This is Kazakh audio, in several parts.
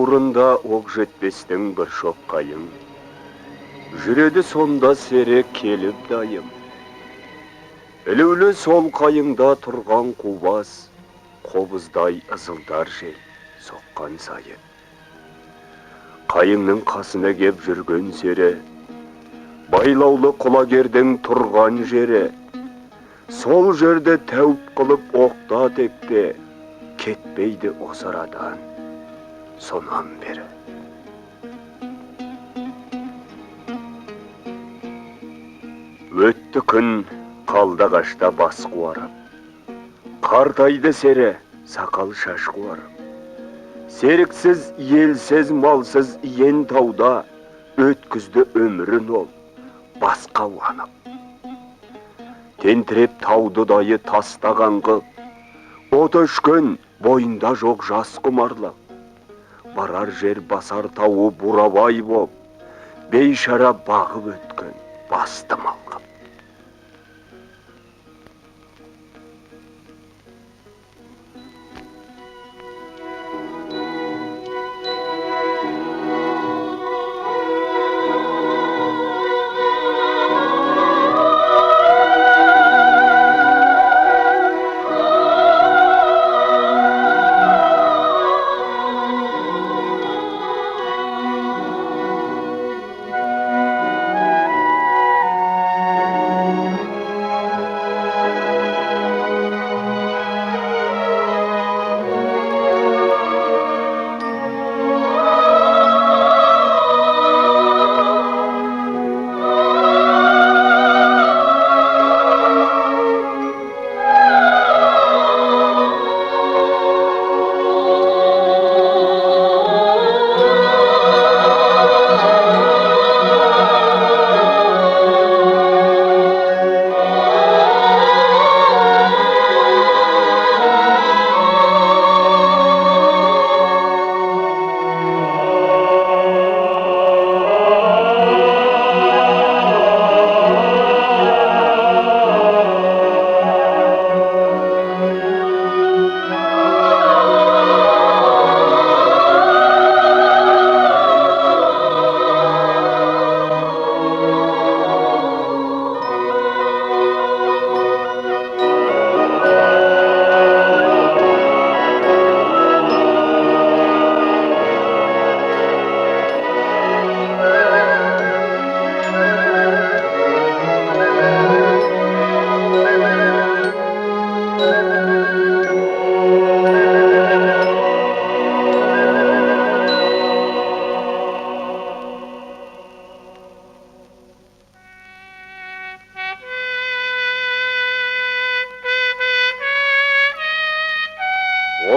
бауырында оқ жетпестің бір шоқ қайың, жүреді сонда серек келіп дайым. Ілулі сол қайыңда тұрған қубас, қобыздай ызылдар жел соққан сайын. Қайыңның қасына кеп жүрген сері, байлаулы құлагердің тұрған жері, сол жерде тәуіп қылып оқта текте, кетпейді осы арадан сонан бері. Өтті күн қалда қашта бас қуарып, қартайды сері сақал шаш қуарып. Серіксіз, елсіз, малсыз ен тауда өткізді өмірін ол басқа уанып. Тентіреп тауды дайы тастаған қып, от өшкен бойында жоқ жас құмарлық. Барар жер басар тауы бурабай боп, бейшара бағып өткен басты малғып.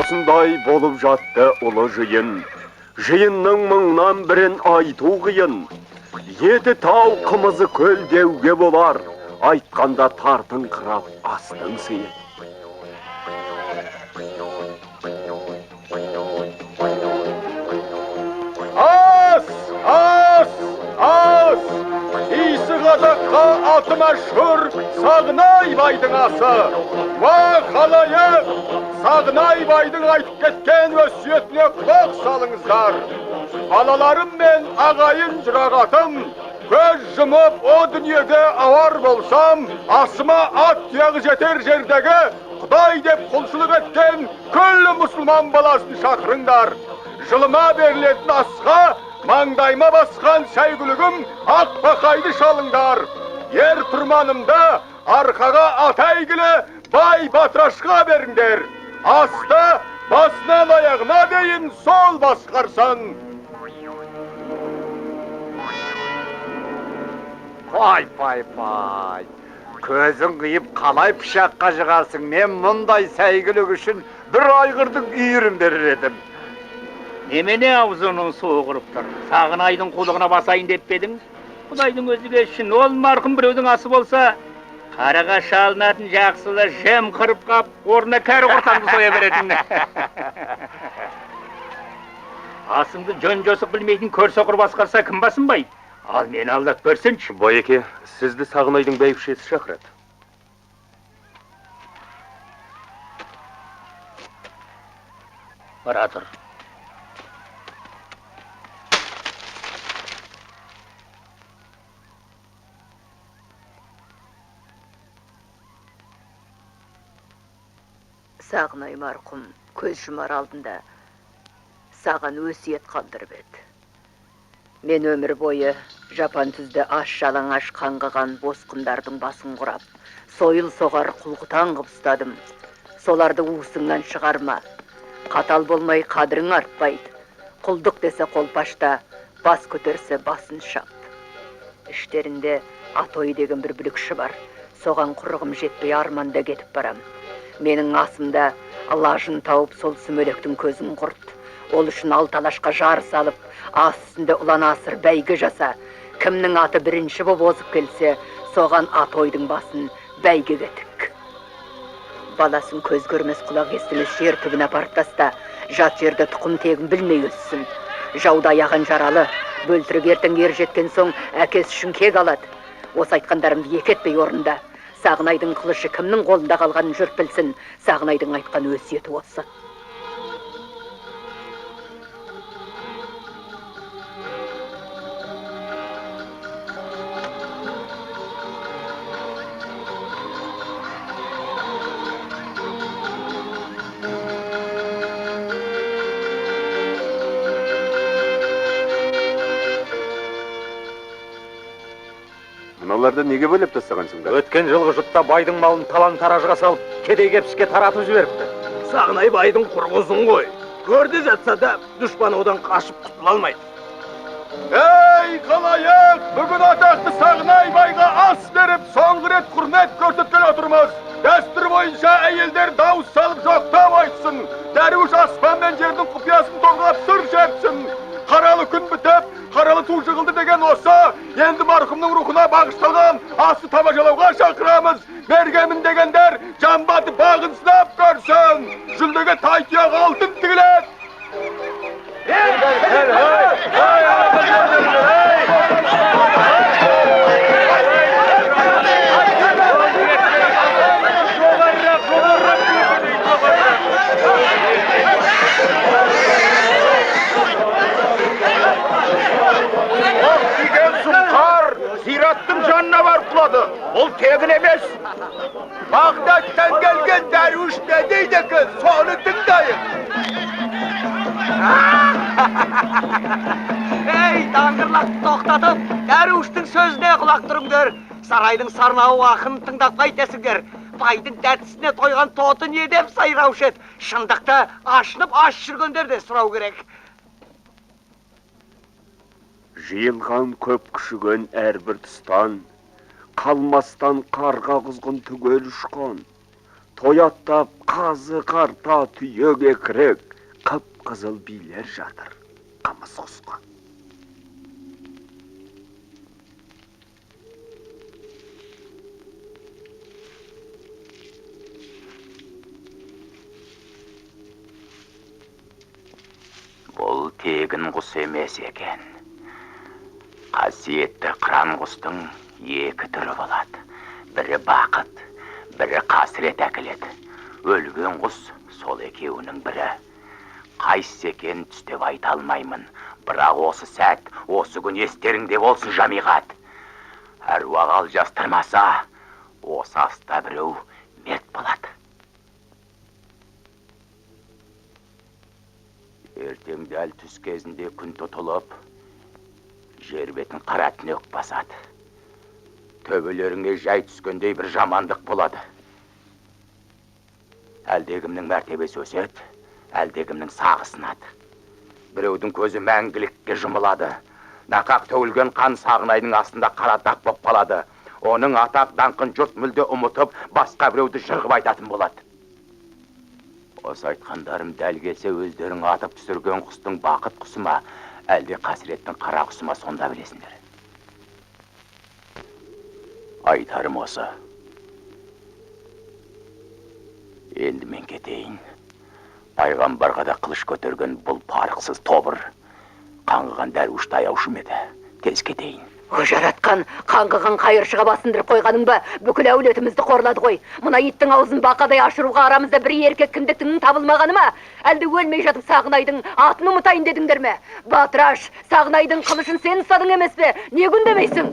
Осындай болып жатты ұлы жиын, жиынның мыңнан бірін айту қиын. Еті тау қымызы көл деуге болар, айтқанда тартын қырап астың сыйын. Ас! Исі қазаққа аты мәшһүр Сағынай байдың асы. Ва халайық, Сағынай байдың айтып кеткен өсиетіне құлақ салыңыздар. Балаларым мен ағайын жұрағатым, көз жұмып о дүниеге авар болсам, асыма ат тұяғы жетер жердегі Құдай деп құлшылық еткен күллі мұсылман баласын шақырыңдар. Жылыма берілетін асқа маңдайма басқан сәйгүлігім ақ бақайды шалыңдар. Ер тұрманымда арқаға ат әйгілі бай батырашқа беріңдер. Аста басынан аяғына дейін сол басқарсын. Пай. Көзің қиып қалай пышаққа жығарсың? Мен мұндай сәйгілік үшін бір айғырдың үйірін берер едім. Немене аузының суы құрып тұр? Сағынайдың қулығына басайын деп педің? Құдайдың өзіге үшін ол марқұм біреудің асы болса, қараға шалынатын жақсылы жем қырып қап, орнына кәрі құртаңды соя беретін. Асыңды жөн-жосық білмейтін көрсоқыр басқарса кім басынбай? Ал мені алдап көрсінші. Бойеке, сізді Сағынайдың бәйбішесі шақырады. Бара тұр. Сағынай марқұм көз жұмар алдында саған өсиет қалдырып еді. Мен өмір бойы жапан түзді аш жалаңаш қаңғыған босқындардың басын құрап, сойыл соғар құлғытан қып ұстадым. Соларды уысыңнан шығарма. Қатал болмай қадірің артпайды. Құлдық десе қолпашта, бас көтерсе басын шапты. Іштерінде Атой деген бір бүлікші бар. Соған құрығым жетпей арманда кетіп барам. Менің асымда лажын тауып сол сүмелектің көзін құрт. Ол үшін алталашқа жарыс алып, ас үстінде ұлан асыр бәйге жаса. Кімнің аты бірінші боп озып келсе, соған Атойдың басын бәйгеге тік. Баласын көз көрмес құлақ естімес жер түбіне апарып таста. Жат жерде тұқым тегін білмей өссін. Жауда аяған жаралы, бөлтірік ертең ер жеткен соң әкесі үшін кек алады. Осы айтқандарымды екі етпей орында. Сағынайдың қылышы кімнің қолында қалғанын жұрт білсін. Сағынайдың айтқан өсиеті осы. Мыналарды неге бөліп тастағансыңдар? Өткен жылғы жұтта байдың малын талан-таражға салып, кедей-кепшікке таратып жіберіпті. Сағынай байдың құрғызын ғой. Көрді жатса да дұшпан одан қашып құтыла алмайды. Ей қалайық! Бүгін атақты Сағынай байға ас беріп, соңғы рет құрмет көрсеткен отырмыз. Дәстүр бойынша әйелдер дауыс салып жоқтап айтсын. Дәруіш аспан мен жердің құпиясын тоғылап сыр шертсін. Қаралы күн бітіп, қаралы ту жығылды деген осы. Енді марқұмның рухына бағышталған асы тамашалауға шақырамыз. Бергемін дегендер жамбаты бағын сынап көрсін. Жүлдеге тай-тұяқ алтын тігіледі. Зираттың жанына барып құлады. Ол тегін емес. Бағдаттан келген дәруіш не дейді екен, соны тыңдайық. Ей, даңғырлақты тоқтатып, дәруіштің сөзіне құлақ тұрыңдар. Сарайдың сарнауы ақын тыңдап қайтесіңдер. Байдың тәтісіне тойған тоты не деп сайраушы еді. Шындықта ашынып аш жүргендер де сұрау керек. Жиылған көп күшіген әрбір тұстан, қалмастан қарға құзғын түгел ұшқан. Тояттап қазы қарта түйек екірек, қып-қызыл билер жатыр, қамыс құсқан. Бұл тегін құс емес екен. Қасиетті қыран құстың екі түрі болады. Бірі бақыт, бірі қасірет әкеледі. Өлген құс сол екеуінің бірі. Қайсы екен түстеп айта алмаймын. Бірақ осы сәт, осы күн естеріңде болсын жамиғат. Әруақ ал жастырмаса, осы аста біреу мерт болады. Ертең дәл түс кезінде күн тұтылып, жер бетін қара түнек басады. Төбелеріңе жай түскендей бір жамандық болады. Әлдегімнің мәртебесі өседі, әлдегімнің сағы сынады. Біреудің көзі мәңгілікке жұмылады. Нақақ төгілген қан Сағынайдың астында қара дақ боп қалады. Оның атақ даңқын жұрт мүлде ұмытып, басқа біреуді жырғып айтатын болады. Осы айтқандарым дәл келсе өздерің атып түсірген құстың бақыт құсы ма, әлде қасіреттің қара құсы ма, сонда білесіңдер. Айтарым осы. Енді мен кетейін. Пайғамбарға да қылыш көтерген бұл парықсыз тобыр қаңғыған дәруішті аяушым еді. Тез кетейін. О жаратқан, қаңғыған қайыршыға басындырып қойғаның ба, бүкіл әулетімізді қорлады ғой. Мына иттің аузын бақадай ашыруға арамызда бір еркек кіндіктің табылмағаны ма? Әлде өлмей жатып Сағынайдың атын ұмытайын дедіңдер ме? Батыраш, Сағынайдың қылышын сен ұстадың емес пе? Не күндемейсің?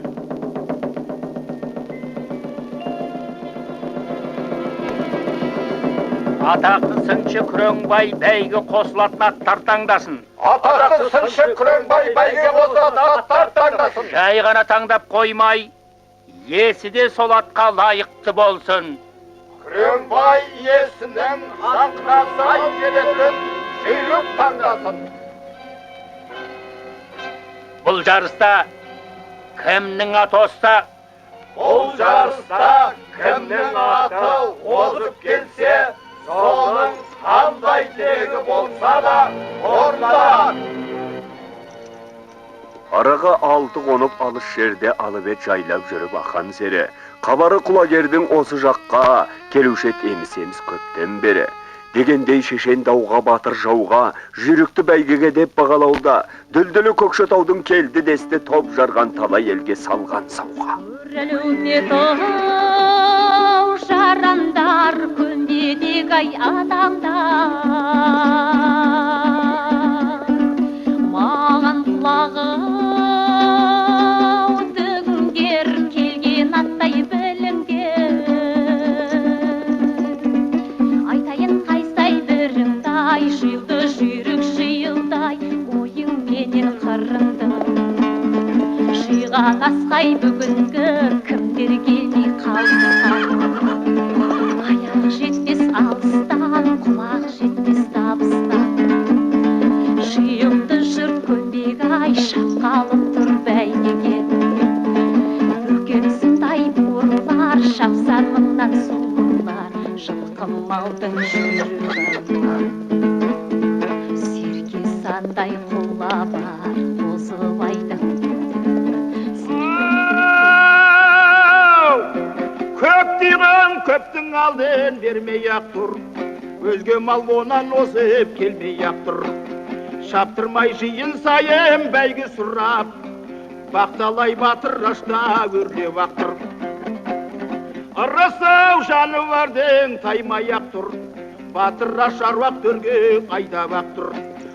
Атақты сыншы Күреңбай бәйге қосылатын аттар таңдасын. Атақты сыншы Күреңбай бәйге қосылатын аттар таңдасын. Жай ғана таңдап қоймай, есі де сол атқа лайықты болсын. Күреңбай иесінің аңқына сай келетін жүйрік таңдасын. Бұл жарыста кімнің аты озса, Бұл жарыста кімнің аты озып келсе, соның қандай тегі болса да орындар. Араға алты қонып алыс жерде алып ет жайлап жүріп ақан сері. Қабары құлагердің осы жаққа келушет еміс-еміс көптен бері. Дегендей шешен дауға батыр жауға, жүйрікті бәйгеге деп бағалауда, дүлділі Көкшетаудың келді десті топ жарған талай елге салған сауға. Өрілуме тау жарандар, көндедек ай адамдар. Маған құлағы діңгер келген аттай біліңдер. Айтайын қайсай біріңдай, жиылды жүйрік жиылдай, ойың менен қырынды. Жиғаласқай бүгінгі кімдер келмей қалдықтан. Аяқ жетпес алыстан, құлақ жетпес табыстан. Жиылды жұрт көндек-ай, шапқалып тұр бәйгеге. Бөкенсіндай борлар, шапсан мыңнан сұлулар, жылқы малдың жүйрігі. Серке сандай құла бар, қозыбайдың Көптеген көптің алдын бермей-ақ тұр, өзге мал онан озып келмей-ақ тұр. Шаптырмай жиын сайын бәйге сұрап, бақталай батыр рашта өрлеп-ақ тұр. Ырысау жануардың таймай-ақ тұр, батыр раш аруақ төрге айдап-ақ тұр.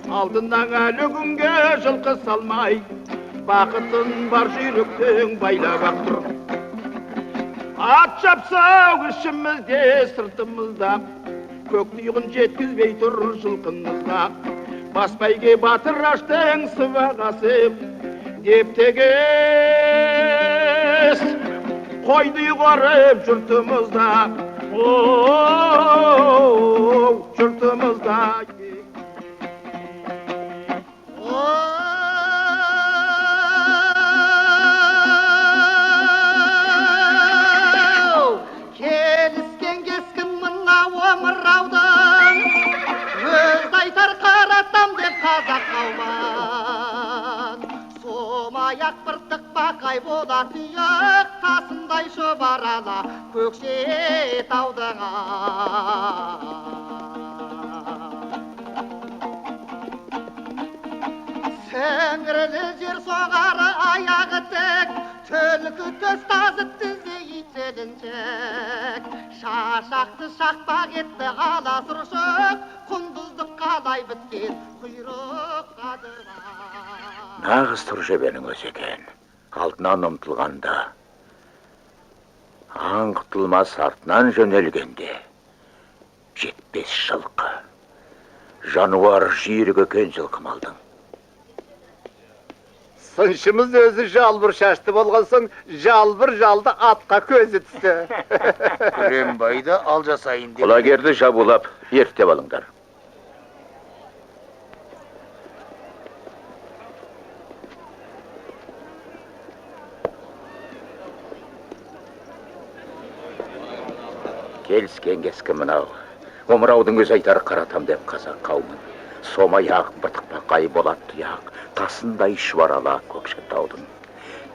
Алдынан әлі күнге жылқы салмай, бақытын бар жүйріктің байлап-ақ тұр. Ат шапсау ішімізде сыртымызда, көк түйғын жеткізбей тұр жылқымызда. Бас бәйге батыр раштың сыбағасы, деп тегес қойды ғарып жұртымызда. Жұртымызда. Келіскен кескін мына омыраудың, өз айтар қаратам деп қазақ қалман. Сомаяқ біртік бақай бола тұйық, тасындай шұбарала Көкшетаудың. Сіңірілі жер соғары аяғы тек, түлкі төс тазы тізе ителінчек. Шашақты шақпақ етті ала сұршық, құндыздық қалай біткен құйрық қадыра. Нағыз Тұржебенің өзі екен. Алдынан ұмтылғанда, аң құтылмас артынан жөнелгенде, жетпес жылқы. Жануар жүйрік екен жылқы малдың. Сыншымыз өзі жалбыр шашты болған соң, жалбыр жалды атқа көзі түсті. Күреңбайды ал жасайын деп. Құлагерді жабулап, ертеп алыңдар. Келіскен кескі мынау, омыраудың өз айтар қаратам деп қазақ қауымын. Сомаяқ бытықпақай болат тұяқ, тасындай шұбарала Көкшетаудың.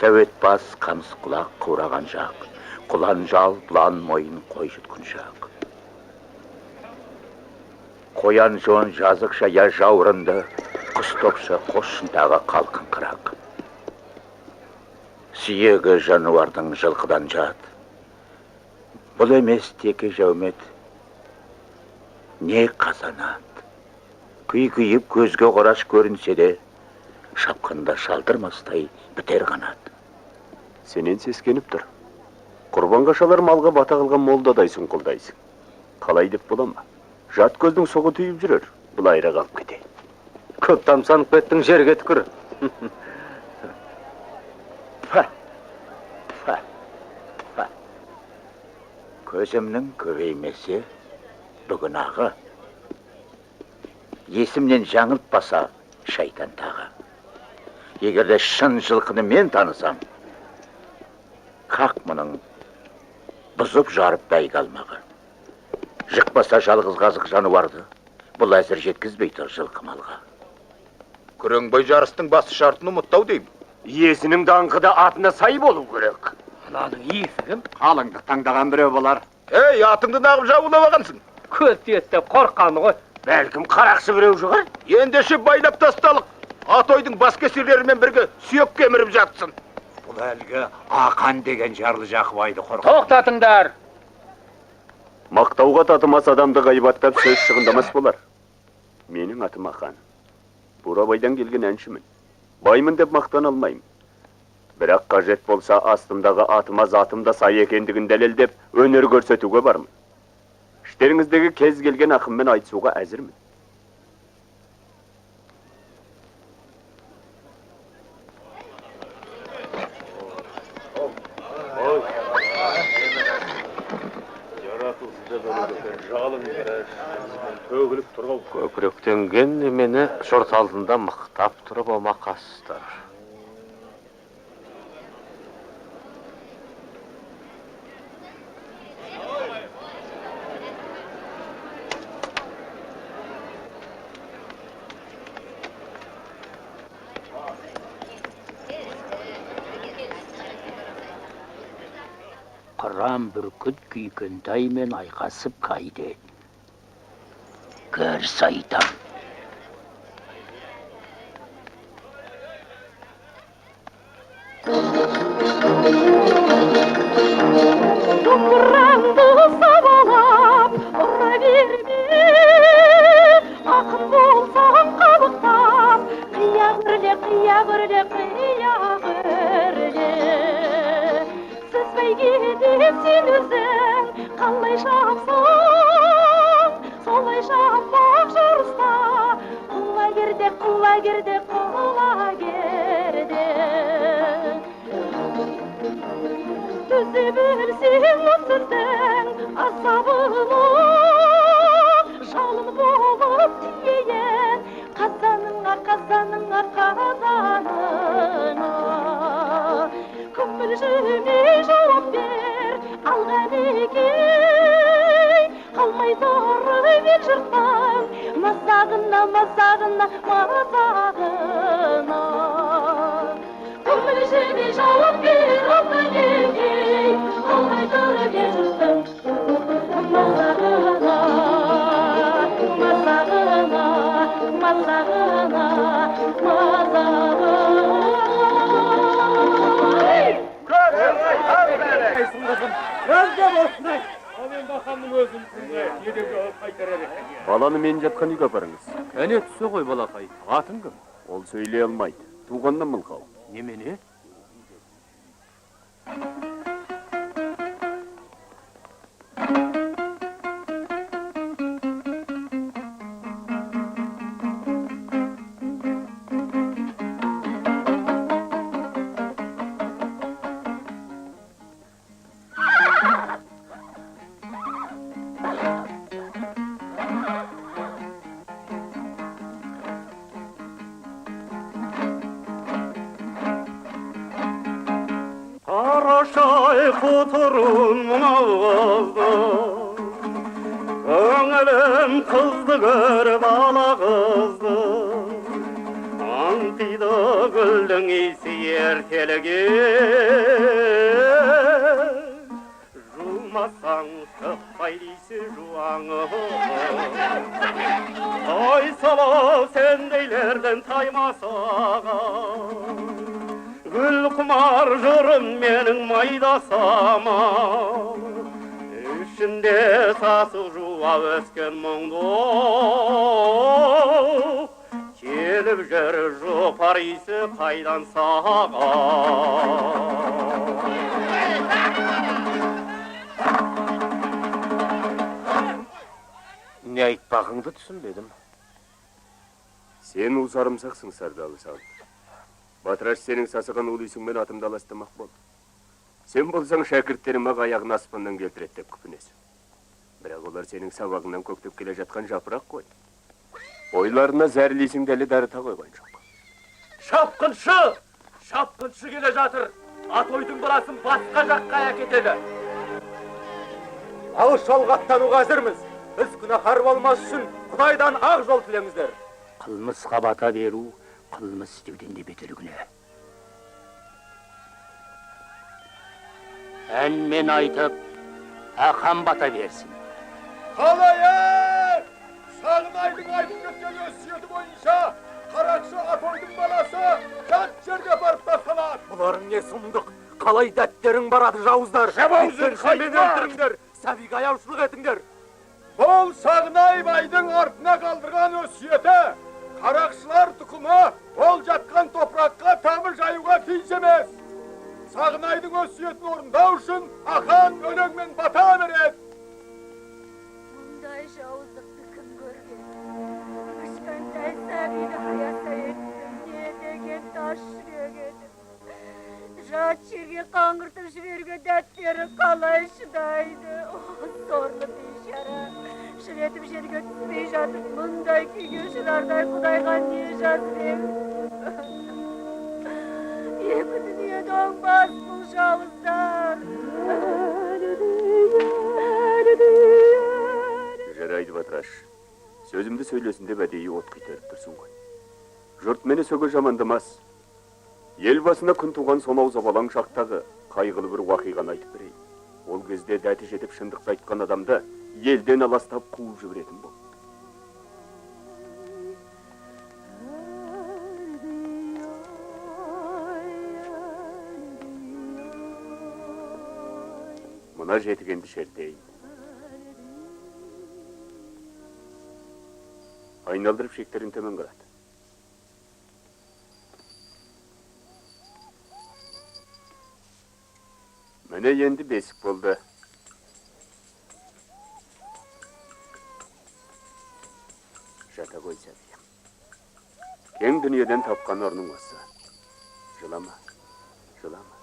Тәует бас қамыс құлақ қураған жақ, құлан жал бұлан мойын қой жұткын жақ. Қоян жон жазықша я жаурынды, құс топшы қосшындағы қалқын қырақ. Сүйегі жануардың жылқыдан жат. Бұл емес теке жаумет, не қазанат. Күй-күйіп көзге қораш көрінсе де, шапқында шалдырмастай бітер қанат. Сенен сескеніп тұр. Құрбанға шалар малға бата қылған молдадайсың құлдайсың. Қалай деп бола ма? Жат көздің соғы түйіп жүрер. Бұлайра қалып кете. Көп тамсанып кеттің, жерге түкір. Көзімнің көбеймесі бүгін ағы. Есімнен жаңылтпаса шайтан тағы. Егерде шын жылқыны мен танысам, қақ мұның бұзып жарып бәйгі алмағы. Жықпаса жалғыз қазық жануарды, бұл әзір жеткізбей тұр жылқы малға. Күреңбай жарыстың басы шартын ұмыттау дейм. Иесінің даңқы да атына сай болу керек. Ананың иесі кім? Қалыңдық таңдаған біреу болар. Ей, атыңды нағып жауылап ағансың. Көз тиетті қорқаны ғой. Бәлкім қарақшы біреу шығар? Ендеше байлап тасталық. Атойдың бас кесерлерімен бірге сүйек кеміріп жатсын. Бұл әлгі Ақан деген жарлы Жақыбайды қорқып. Тоқтатыңдар. Мақтауға татымас адамды ғайбаттап сөз шығындамас болар. Менің атым Ақан. Бурабайдан келген әншімін. Баймын деп мақтан алмайым. Бірақ қажет болса астымдағы атыма затымда сай екендігін дәлелдеп өнер көрсетуге бармын. Іштеріңіздегі кез келген ақыммен айтысуға әзірмін. Көкіректенген немені жұрт алдында мықтап тұрып омақастыр. Қыран бүркіт күйкентаймен айқасып кайды. Көр сайтан. Домбыраңды сабалап, ұра берме, ақын болсаң қабықтап, қия бірле, қия бірле, қия бірле. Сіз бәйге деп сен өзің қалай шапсаң, солай шаппақ жарыста, құлагерде, құлагерде, құлагерде. Төзе білсең сіздің азабына, жалын болып тиейін қазаныңа, қазаныңа, қазаныңа. Күмілжімей жауап бер, алғанекей, қалмай зары мен жұрттың мазағына, мазағына, мазағына. Күмілжімей жауап бер, алғанекей, қалмай зары мен жұрттың мазағына, мазағына, мазағына, мазағына. Баланы мен жатқан үйге апарыңыз. Әне түсі ғой балақай, атын кім? Ол сөйлей алмайды. Туғаннан мылқау. Немене? Қарашай құтырын мынау қызды, көңілім қызды көріп ала қызды. Аңқиды гүлдің иісі ертеліге, жумасаң шықпай дейсі жуаңы. Тайсалау сендейлерден таймасаға, гүл құмар жырым менің майдасама, ішінде сасық жуа өскен мұңды, келіп жүр жұпар иісі қайдан саға. Не Ағыңды түсінбедім. Сен ұзарымсақсың, Сардалы саған. Батыраш сенің сасыған ұлысыңмен атымды аластамақ бол. Сен болсаң шәкірттеріме аяғын аспаннан келтіреді деп күпінесің. Бірақ олар сенің сабағыңнан көктеп келе жатқан жапырақ қой. Ойларына зәрлейсің дәлі дарыта қойған жоқ. Шапқыншы келе жатыр. Атойдың баласын басқа жаққа әкетеді. Алыс жолға аттануға әзірміз. Біз күнәһар болмас үшін Құдайдан ақ жол тілеңіздер. Қылмысқа бата беру, қылмыс істеуден де бетер күнә. Әнмен айтып, ақан бата берсін. Қалайық! Сағынайдың айтып кеткен өсиеті бойынша Қарақшы Атойдың баласы жат жерге барып тасталады. Бұларың не сұмдық? Қалай дәттерің барады жауыздар? Жабауыздар, қайтыңдар! Сәбиге аяушылық етіңдер. Бұл Сағынай байдың артына қалдырған өсиеті. Қарақшылар тұқымы ол жатқан топыраққа тамыр жаюға тиіс емес. Сағынайдың өсиетін орындау үшін ақан өлеңмен бата береді. Мұндай жауыздықты кім көрген? Кішкентай сәбиді аяса еттім, не деген тас жүрек еді. Жат жерге қаңғыртып жіберген дәттері қалай шыдайды? Сорлы бейшара, шіретіп жерге түспей жатып, мұндай күйге шыдардай Құдайға не жазбек? Екі дүниеде оңбас бұл жауыздар. Жарайды, Батыраш. Сөзімді сөйлесін деп әдейі от қитеріп тұрсың ғой. Жұрт мені сөге жамандамас. Ел басына күн туған сонау забалаң шақтағы қайғылы бір уақиғаны айтып берейін. Ол кезде дәті жетіп шындықты айтқан адамды елден аластап қуып жіберетін бол. Мына жетігенді шертейін. Айналдырып шектерін төмен қарады. Міне енді бесік болды. Жата қой сәбиім. Кең дүниеден тапқан орның осы. Жылама, жылама.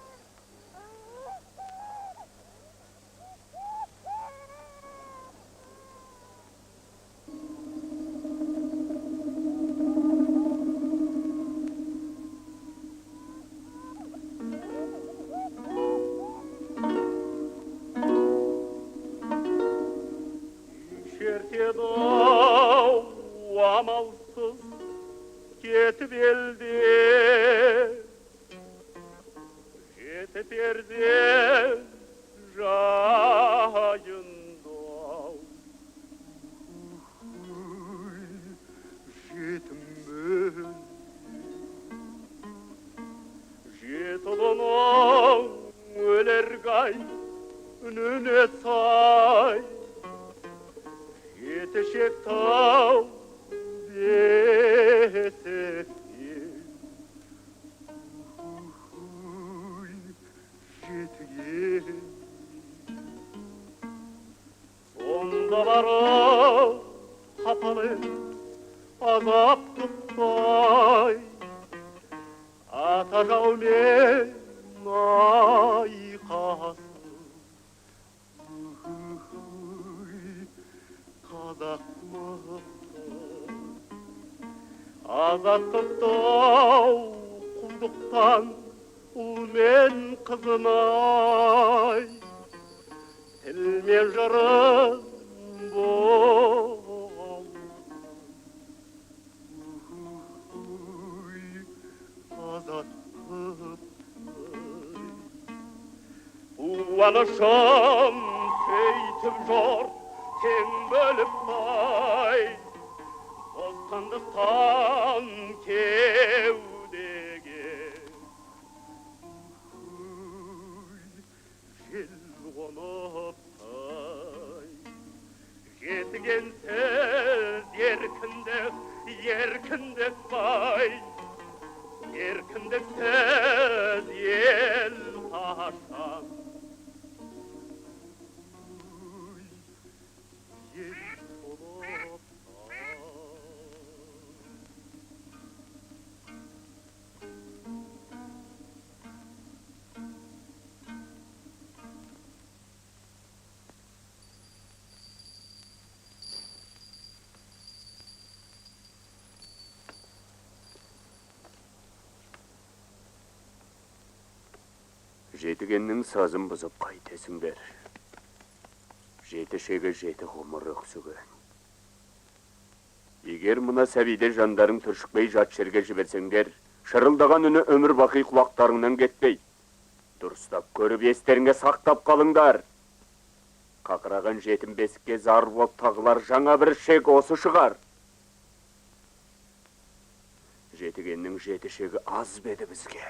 Amalsız ketip elde, jetip yerden jayında. Jetim ben, jet olanın öler gay, önüne say, yetişek tağ. Sonda barı kapalı azap tutay atacağım en aykası kazakma azatlıktan, kulduktan ul men kızınay. Tilmen jarın bol. Azatlık uvanışım seytip jor, ten bölüp bay. Bozkındıktan kevdege jel konup tay Yetigensiz yerkindek bay Yerkindiksiz yel taşan Yel konup Жетігеннің сазын бұзып қайтесіңдер. Жетішегі жеті ғұмыр өксіген. Егер мұна сәбиде жандарың түршікпей жат жерге жіберсеңдер, шырылдаған үні өмір бақи құлақтарыңнан кетпей. Дұрыстап көріп естеріңе сақтап қалыңдар. Қақыраған жетім бесікке зар болып тағылар жаңа бір шек осы шығар. Жетігеннің жетішегі аз беді бізге.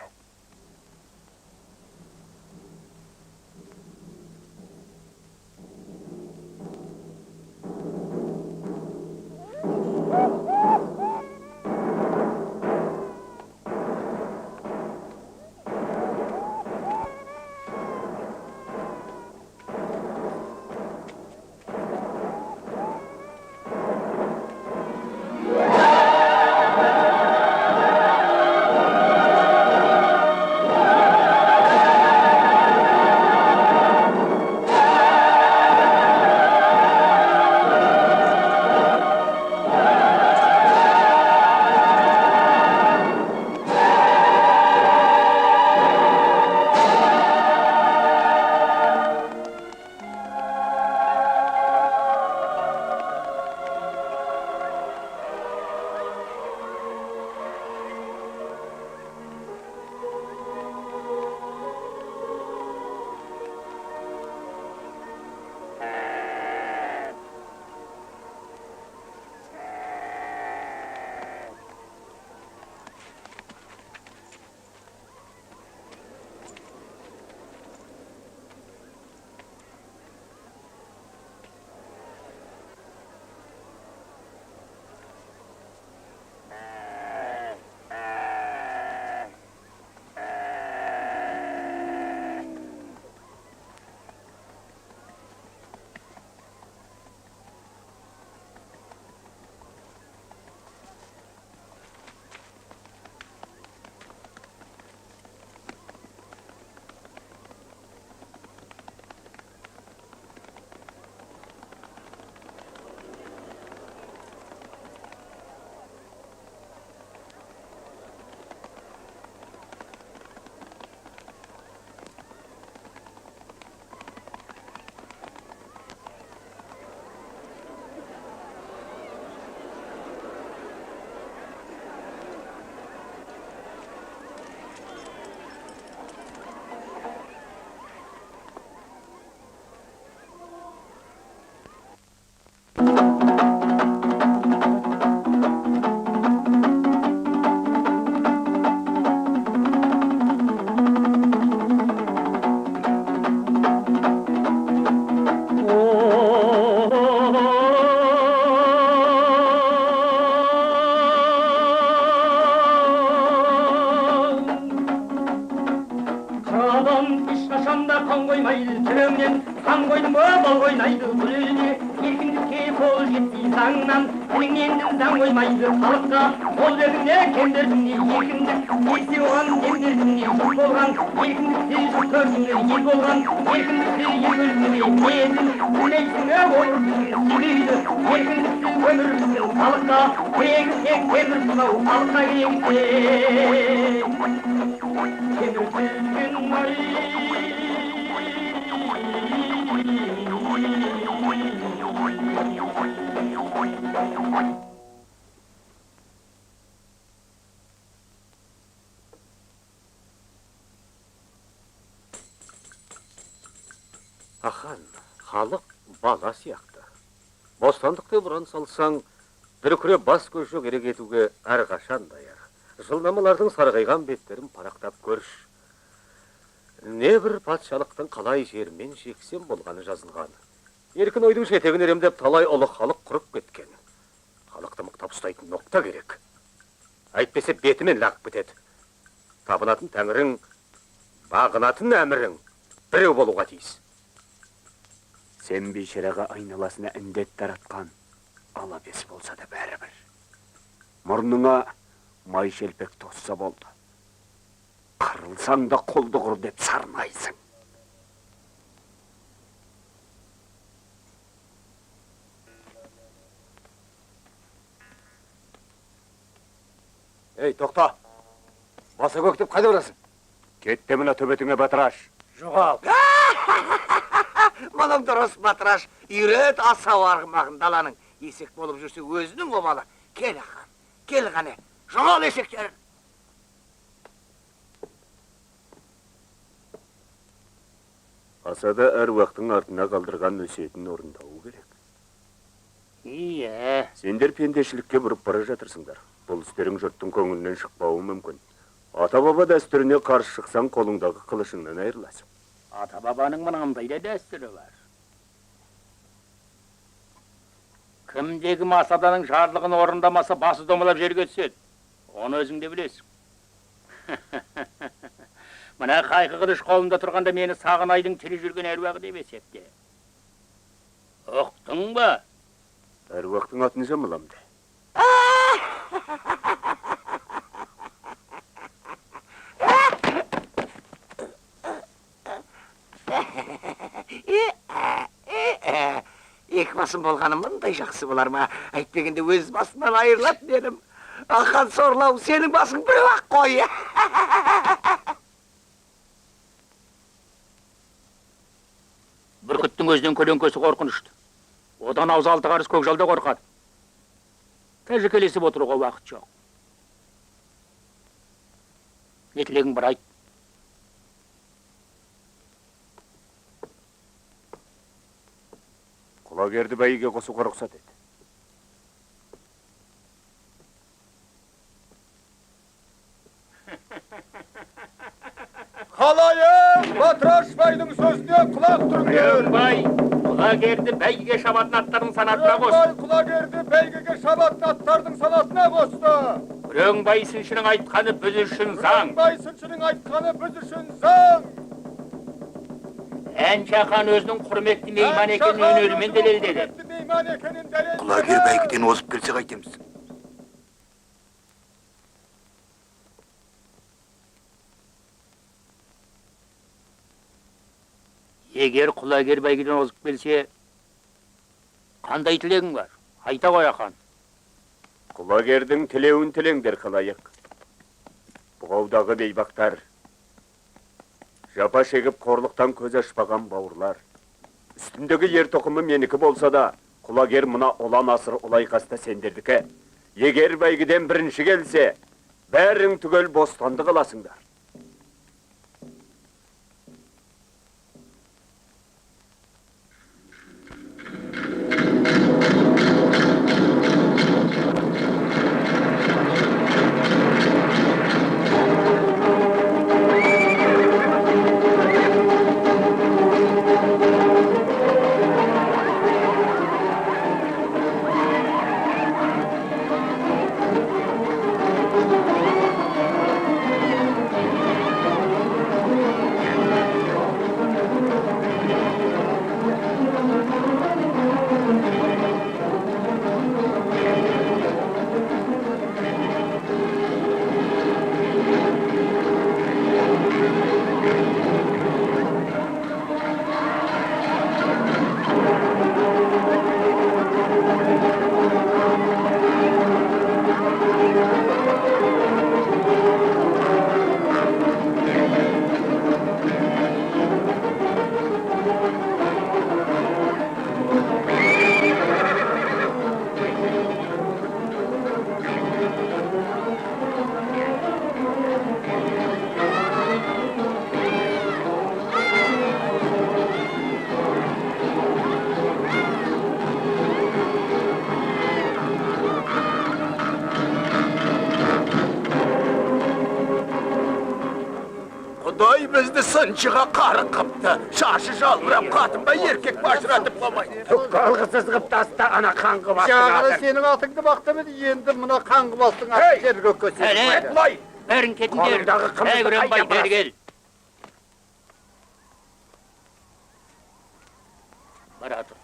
Ахан, халық бала сияқты. Бостандықты бұран салсаң, дүркіре бас көші керек етуге әрқашан даяр. Жылнамалардың сарғайған беттерін парақтап көріш. Не бір патшалықтың қалай жермен шексем болғаны жазылған. Еркін ойдың шетегін еремдеп талай ұлы халық құрып кеткен. Халықты мықтап ұстайтын ноқта керек. Әйтпесе бетімен лағып бітеді. Табынатын тәңірің, бағынатын әмірің біреу болуға тиіс. Сен бейшараға айналасына індет таратқан алабес болса да бәрібір. Мұрныңа май шелпек тосса болды. Қырылсаң да қолды құр деп сарнайсың. Ей, тоқта! Баса көктеп қайда барасың? Кетті мына төбетіңе батыраш. Жоғал. Мұның дұрыс батыраш, үйрет аса арғымағын даланың. Есек болып жүрсе өзінің обалы. Кел ақан, кел ғане, жоғал есектер. Асада әр уақытың артына қалдырған өсиетін орындауы керек. Ие. Сендер пендешілікке бұрып бара жатырсыңдар. Бұл істерің жұрттың көңілінен шықпауы мүмкін. Ата-баба дәстүріне қарсы шықсаң, қолыңдағы қылышыңнан айырыласың. Ата-бабаның мынандай да дәстүрі бар. Кімдегі масаданың жарлығын орындамаса басы домалап жерге түседі. Оны өзің де білесің. Мына қайқы қылыш қолында тұрғанда мені Сағынайдың тірі жүрген әруағы деп есепте. Ұқтың ба? Әруақтың атын жамылам де. Екі басым болғаны мұндай жақсы болар ма? Әйтпегенде өз басынан айырылат дедім. Ақан сорлау, сенің басың біреу ақ қой. Бүркіттің өзінен көлеңкесі қорқынышты. Одан аузы алты қарыс көкжалда қорқады. Тәжікелесіп отыруға уақыт жоқ. Не тілегің бар айт. Құлагерді бәйге қосуға рұқсат ет. Қалайық, Батыраш байдың сөзіне құлақ түріңдер. Бай, құлагерді бәйгеге шабатын аттардың санатына қосты. Құлагерді бәйгеге шабатын аттардың санатына қосты. Күреңбай сыншының айтқаны біз үшін заң. Күреңбай сыншының айтқаны біз үшін заң. Әншақан өзінің құрметті мейман екенін өнерімен дәлелдеді. Құлагер бәйгеден озып келсе қайтеміз. Егер құлагер бәйгеден озып келсе, қандай тілегің бар? Айта ғой ақан. Құлагердің тілеуін тілеңдер қалайық. Бұғаудағы бейбақтар, жапа шегіп қорлықтан көз ашпаған бауырлар. Үстіндегі ер тоқымы менікі болса да, құлагер мұна олан асыр олайқаста сендердікі. Егер бәйгеден бірінші келсе, бәрің түгел бостанды қыласыңдар. Құдай бізді сыншыға қарын қыпты. Шашы жалбырап, қатынбай еркек башыратып қомайды. Қалғысыз қып таста ана қаңғы бастың Жаңағы атын. сенің атыңды бақтымын, енді мына қаңғы бастың атын жерге көсетіп. Әлі, бәрін кетіңдер. Қолыңдағы қымызды Күреңбай қайда бері кел. Бара тұр.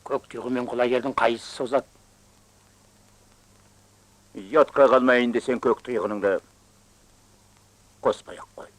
Көктүйгі мен құлагердің қайсы созады? Ятқа қалмайын десен көк тұйғыныңды қоспай-ақ қой.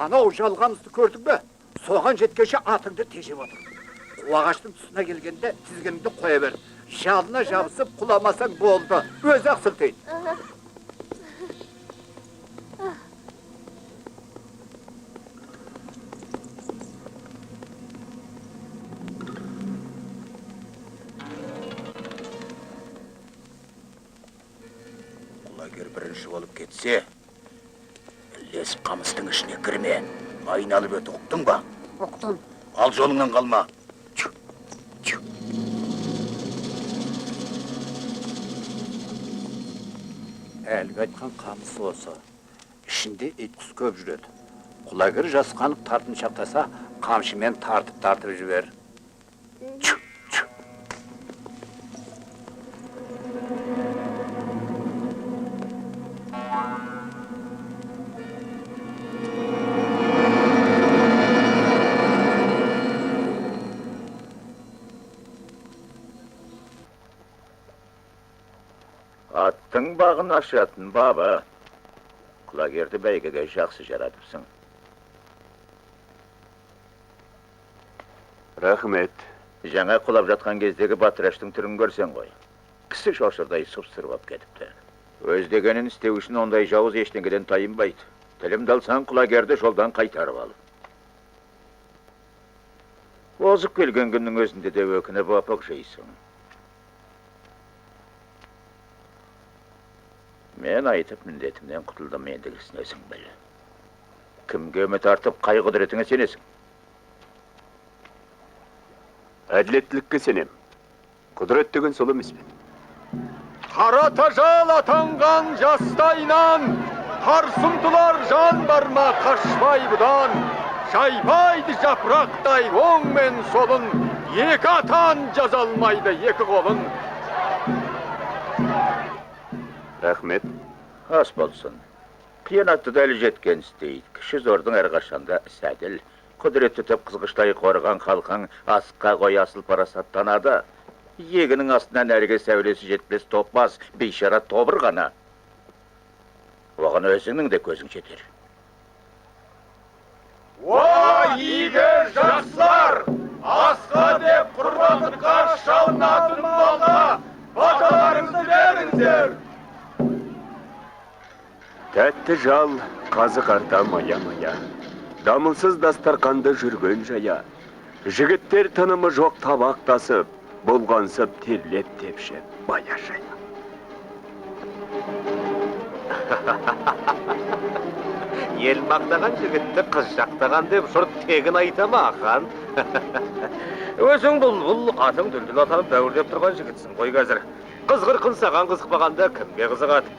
Анау жалғанысты көрдің бе? Соған жеткенше атыңды тежеп отыр. Ағаштың тұсына келгенде тізгініңді қоя бер. Жалына жабысып құламасаң болды. Өзі-ақ сілтейді. Құлагер бірінші болып кетсе, лесіп қамыстың ішіне кірме. Айналып өт, ұқтың ба? Ұқтым. Ал жолыңнан қалма. Әлгі айтқан қамысы осы. Ішінде ит құс көп жүреді. Құлагер жасқанып тартыншақтаса, қамшымен тартып жібер. Аттың бағын ашатын бабы. Құлагерді бәйгеге жақсы жаратыпсың. Рахмет. Жаңа құлап жатқан кездегі батыраштың түрін көрсең ғой. Кісі шошырдай сұп-сырбап кетіпті. Өз дегенін істеу үшін ондай жауыз ештеңеден тайынбайды. Тілімді алсаң құлагерді жолдан қайтарып ал. Озып келген күннің өзінде де өкініп опық жейсің. Мен айтып міндетімнен құтылдым, ендігісін өзің біл. Кімге үміт артып қай құдіретіңе сенесің? Әділеттілікке сенем. Құдірет деген сол емес пе? Қара тажал атанған жастайынан, қарсымтылар жан барма қашпай бұдан. Жайпайды жапырақтай оң мен солын, екі атан жаза алмайды екі қолын. Рахмет. Ас болсын. Қиянатты дәлі жеткен істейді. Кіші зордың әрқашанда іс әділ. Құдірет тұтып қызғыштай қорған халқың асыққа қой асыл парасаттанады. Егінің астынан әрге сәулесі жетпес топмас, бейшара тобыр ғана. Оған өзіңнің де көзің жетер. О, игі жақсылар! Асқа деп құрбандыққа шалынатын малға баталарыңызды беріңіздер! Тәтті жал, қазы қарта мая-мая. Дамылсыз дастарқанды жүрген жая. Жігіттер тынымы жоқ табақтасып, болғансып терлеп тепшіп, бая жая. Ел мақтаған жігітті қыз жақтаған деп жұрт тегін айтама, ақан. Өзің бұл атың дүлділ атанып дәуірлеп тұрған жігітсің ғой қазір. Қызғыр қынсаған қызықпағанда кімге қызығады?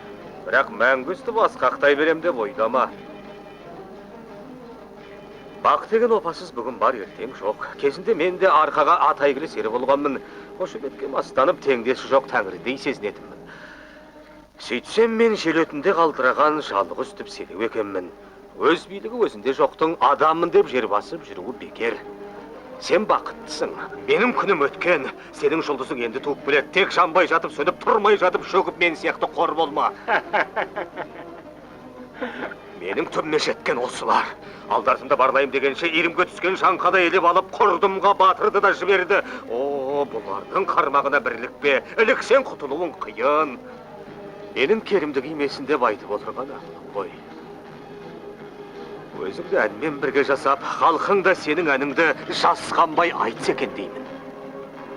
Бірақ мәңгісті басқақтай берем деп ойлама. Бақ деген опасыз бүгін бар ертең жоқ. Кезінде мен де арқаға ат әйгілі сері болғанмын. Қошеметке мастанып теңдесі жоқ тәңірдей сезінетінмін. Сөйтсем мен жел өтінде қалдыраған жалғыз түп селеу екенмін. Өз билігі өзінде жоқтың адаммын деп жер басып жүруі бекер. Сен бақыттысың. Менің күнім өткен. Сенің жұлдызың енді туып келеді. Тек жанбай жатып, сөніп тұрмай жатып, шөгіп мен сияқты қор болма. Менің түбіме жеткен осылар. Алдарында барлайым дегенше иримге түскен шаңқада елеп алып құрдымға батырды да жіберді. О, бұлардың қармағына бірлікпе, іліксен құтылуың қиын. Менің керімді кимесінде айтып отырған ақылым ғой. Өзіңді әнмен бірге жасап, халқың да сенің әніңді жасқанбай айтса екен деймін.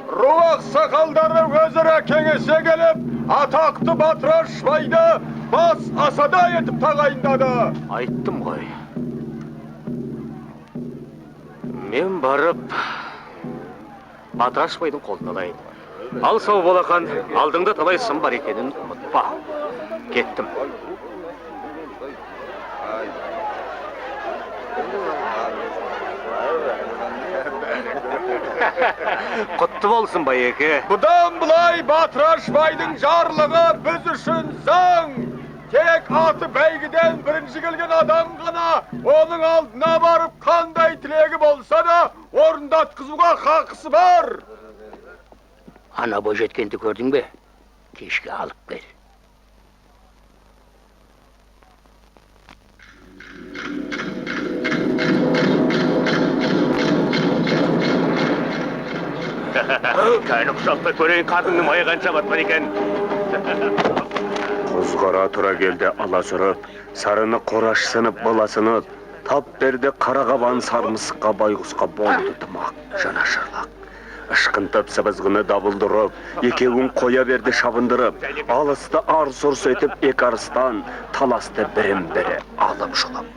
Руақ сақалдары өзара кеңесе келіп, атақты Батырашбайды бас асада етіп тағайындады. Айттым ғой. Мен барып Батырашбайдың қолын алайын. Ал сау болақан, алдыңда талай сын бар екенін ұмытпа. Кеттім. Құтты болсын Байеке. Бұдан бұлай Батырашбайдың жарлығы біз үшін заң. Тек аты бәйгіден бірінші келген адам ғана оның алдына барып қандай тілегі болса да орындатқызуға хақысы бар. Ана бойжеткенді көрдің бе? Кешке алып кел. Кәні құшақта көрейін қатыңның майы қанша батқан екен. Құзғара тұра келді аласырып, сарыны қорашсынып баласынып, тап берді қарағабан сармысыққа байғұсқа болды тымақ, жанашырлақ. Ышқынтып сыбызғыны дабылдырып, екеуін қоя берді шабындырып, алысты арс-ұрс етіп ек арыстан, таласты бірін-бірі алып жұлып.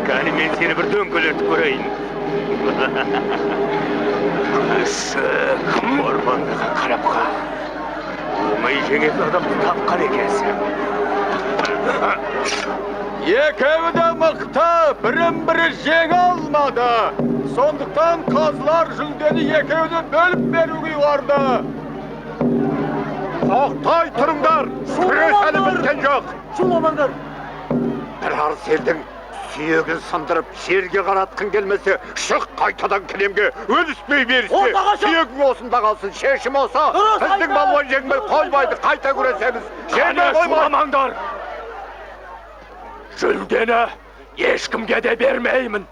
Кәні мен сені бір дөңгелетіп көрейін. Күшік, орбандығы қарапқа. Оңай жеңетін адамды тапқан екенсің. Екеуі де мықты, бірін-бірі жеңе алмады. Сондықтан қазылар жүлдені екеуіне бөліп беруге ұйғарды. Тоқтай тұрыңдар, күрес әлі біткен жоқ. Шуламаңдар. Бір арыс елдің сүйегін сындырып, жерге қаратқын келмесе, шық қайтадан кілемге, өліспей берісте. Сүйегің осында қалсын, шешім olsa, біздің балуан жеңбей қоймайды, қайта күресеміз. Жерге қоймамаңдар. Жүлдені ешкімге де бермеймін.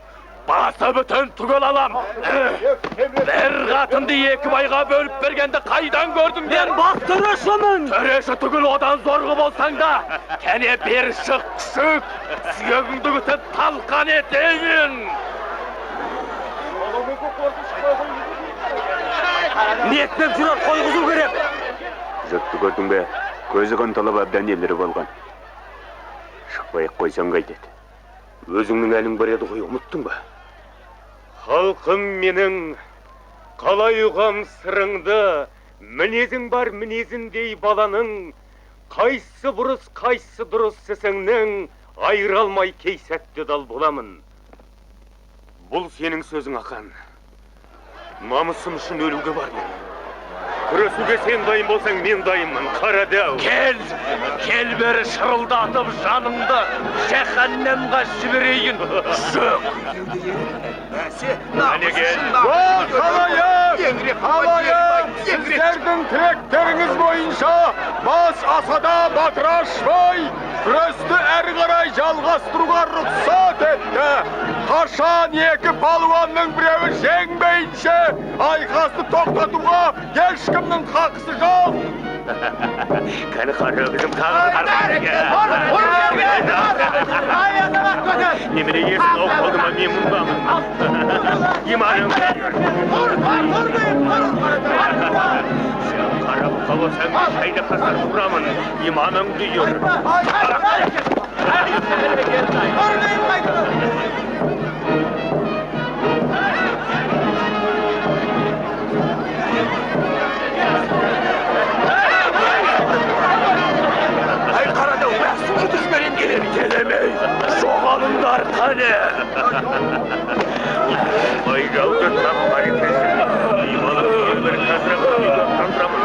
Басы бүтін түгел алам. Бір қатынды екі байға бөліп бергенді қайдан көрдің дер? Мен бақ төрешімін. Төреші түгіл одан зорғы болсаң да, кәне бер шық күшік, сүйегіңді күтіп талқан етейін. Ниетпен жүрер қойғызу керек. Жұртты көрдің бе, көзі қанталап әбден елері болған. Шықпай-ақ қойсаң қайтеді. Өзіңнің әлің бар еді ғой, ұмыттың ба? Халқым менің, қалай ұғам сырыңды, мінезің бар мінезіндей баланың, қайсы бұрыс, қайсы дұрыс сесіңнің, айыра алмай кей сәтте дал боламын. Бұл сенің сөзің ақан. Намысым үшін өлуге бармын. Күресуге сен дайын болсаң, мен дайынмын, қара дәу. Кел бері шырылдатып жанымды, жаханнамға жіберейін. Жоқ. Қалайым, сіздердің тілектеріңіз бойынша бас асада Батырашбай күресті әрі қарай жалғастыруға рұқсат етті. Қашан екі палуанның біреуі жеңбейінше айқасты тоқтатуға ешкімнің хақысы жоқ. Кәні қары өзім тағын Немере есін оқ қолдыма мен мұндамын. Иманым сен қарап қаласаң шайды қасар ұрамын. Иманым дүйір. Келемей, жоғалыңдар қане. Байжауды таппар екенсің. Иманым бір қазіргі үйді тандырамын.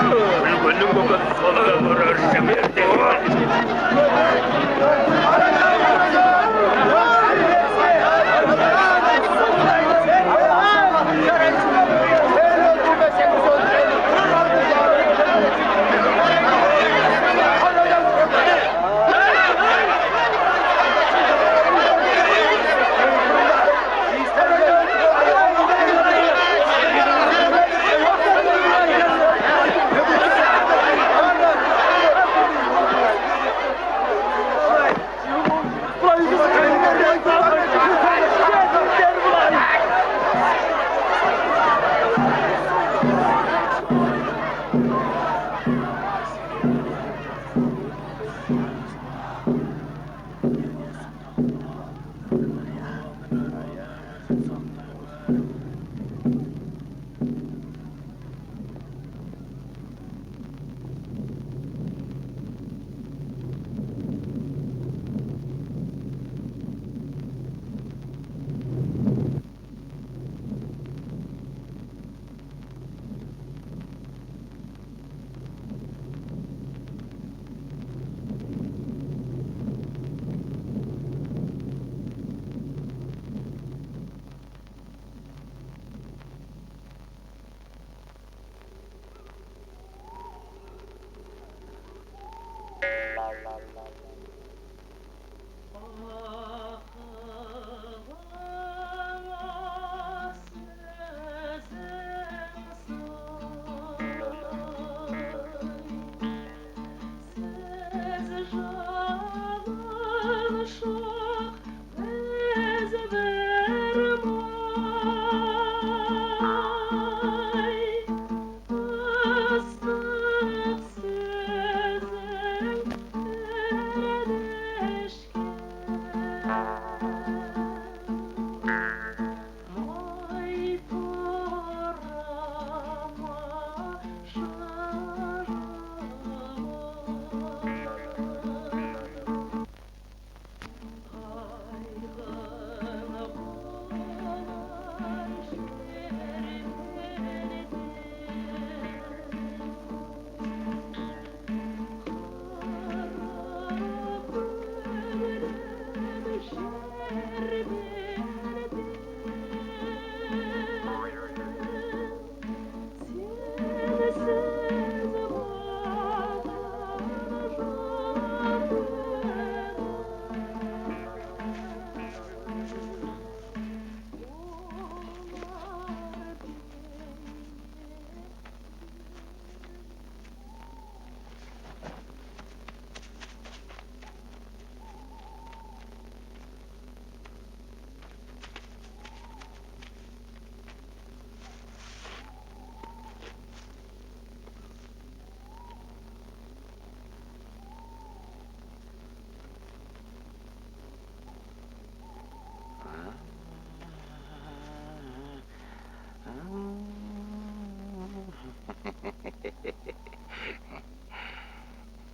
Үлгеннің көкін солға бұрар жіберді.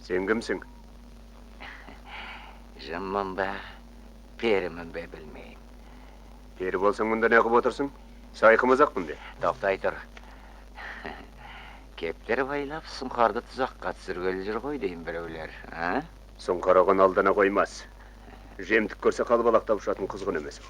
Sen kimsin? Жыммын ба, перімін бе білмейм. Peri bolsang bunda ne qilib o'tirsin? Sayqimizaqmın de. Тоқтай тұр. Кептер байлап, сұңқарды тұзаққа түсіргелі жүр ғой дейін біреулер. Сұңқараған алдына қоймас. Жемдік көрсе қалбалақтап ұшатын қызғын емес.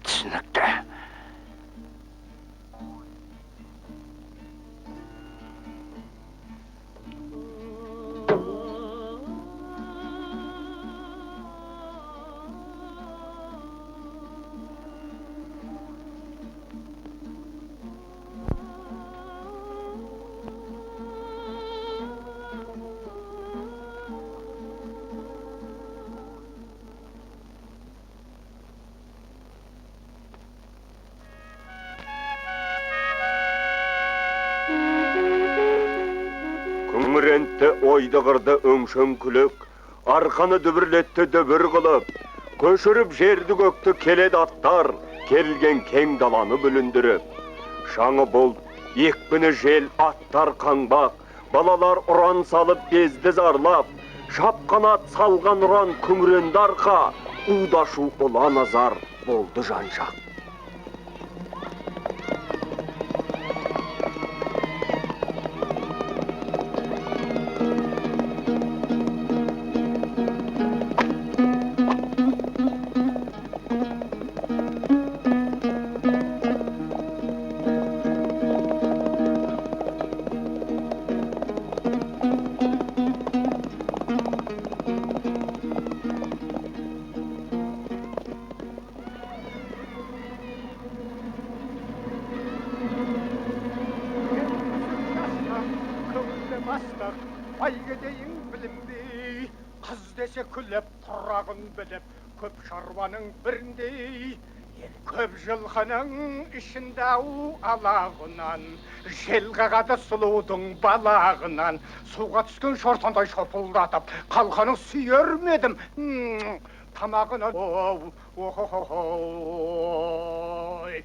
Түсінікті. Күңірентті ойдығырды өңшөн күлік, арқаны дүбірлетті дүбір қылып, көшіріп жерді көкті келеді аттар, келген кең даланы бүліндіріп. Шаңы бол, екпіні жел аттар қаңбақ, балалар ұран салып безді зарлап, шапқанат салған ұран күңіренді арқа, удашу ұлан азар болды жаншақ. Байгедейін білімдей, қыз десе күліп, құрағын біліп, көп шаруаның біріндей. Көп жылқының ішінде-ау алағынан, жел қағады сұлудың балағынан, суға түскен шортандай шопылдатып, қалқаның сүйер медім, тамағына ой.